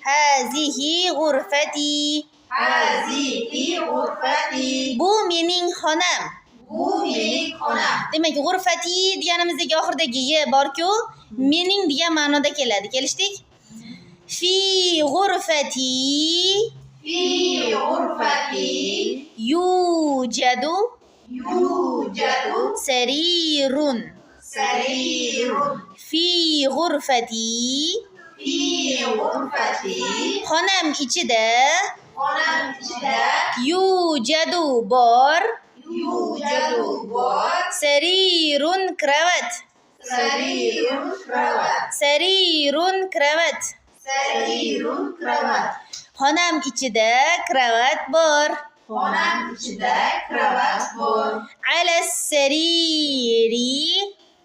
Hazihi ghurfati. Hazihi ghurfati. Bu mening xonam. Bu mening xonam. Demak, ghurfati deganimizdagi oxiridagi y bor-ku, mening degan ma'noda keladi. Kelishdik? Fi ghurfati Fi ghurfati yujadu yujadu sarirun. sarirun. Fi ghurfati Fi ghurfati xonam ichida xonam ichida yujadu bor yujadu bor sarirun kravat. sarirun kravat. Sarirun kravat. Sarirun kravat. Xonam ichida kravat bor. Xonam ichida kravat bor. Ala sariri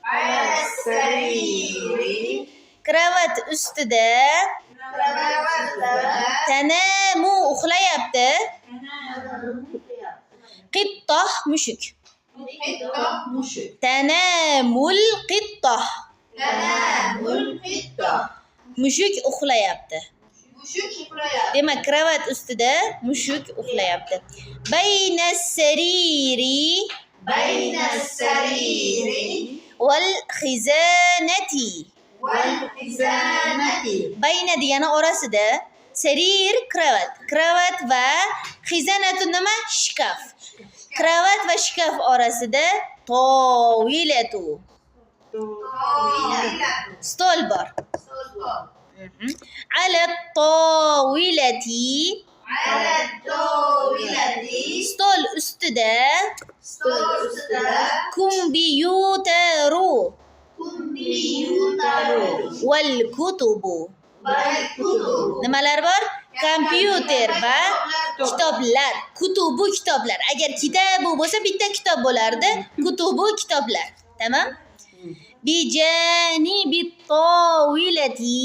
Ala sariri kravat ustida kravatda tanamu uxlayapti. Qittoh mushuk. qittoh mushuk. Tanamul qittoh. Tanamul qittoh. Mushuk uxlayapti. Mushuk uxlayapti. Demak, kravat ustida mushuk uxlayapti. Bayna sariri Bayna sariri wal xizanati. wal xizanati. Bayna degani orasida, sarir kravat. Kravat va xizanatu nima? Shkaf. Kravat va shkaf orasida tovilatu. Stol bor. Ala tovilati Ala tovilati stol ustida stol ustida kompyuteru kompyuteru wal kutubu. wal kutubu. Nimalar bor? Kompyuter va kitoblar. Kutubu kitoblar. Agar kitabu bo'lsa bitta kitob bo'lardi. Kutubu kitoblar. Tamam? Bijanibi tovilati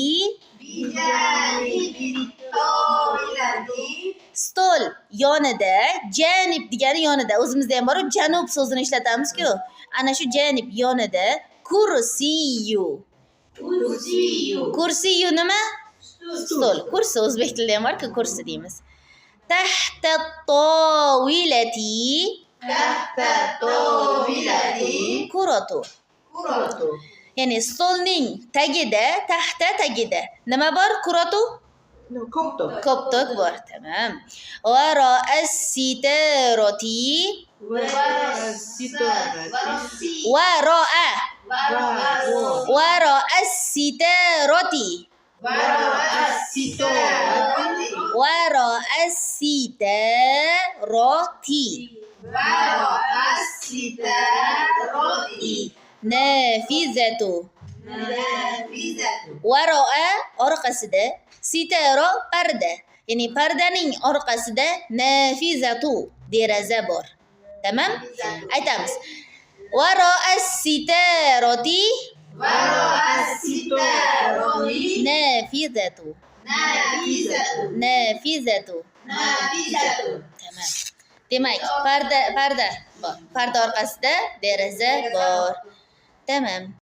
Bijanibi tovilati stol yonida, janib degani yonida. O'zimizda ham bor, janub so'zini ishlatamiz-ku. Ana shu janib yonida kursiyu. kursiyu. Kursiyu nima? Stol. Kursi o'zbek tilida ham bor-ku, kursi deymiz. Tahta tovilati Tahta tovilati kuratu. kuratu. Ya'ni stolning tagida, taxta tagida nima bor? Kuratu? Koptok bor. Tamam. Va ra'as sitarati wa ra'a wa ra'as sitarati wa ra'as sitarati nafizatu. Waro'a orqasida, sitaro parda. Ya'ni pardaning orqasida nafizatu deraza bor. Tamam? Aytamiz. Waro'a sitarati nafizatu. Nafizatu. Tamam. Demak, parda bor. Parda orqasida deraza bor. Tamam.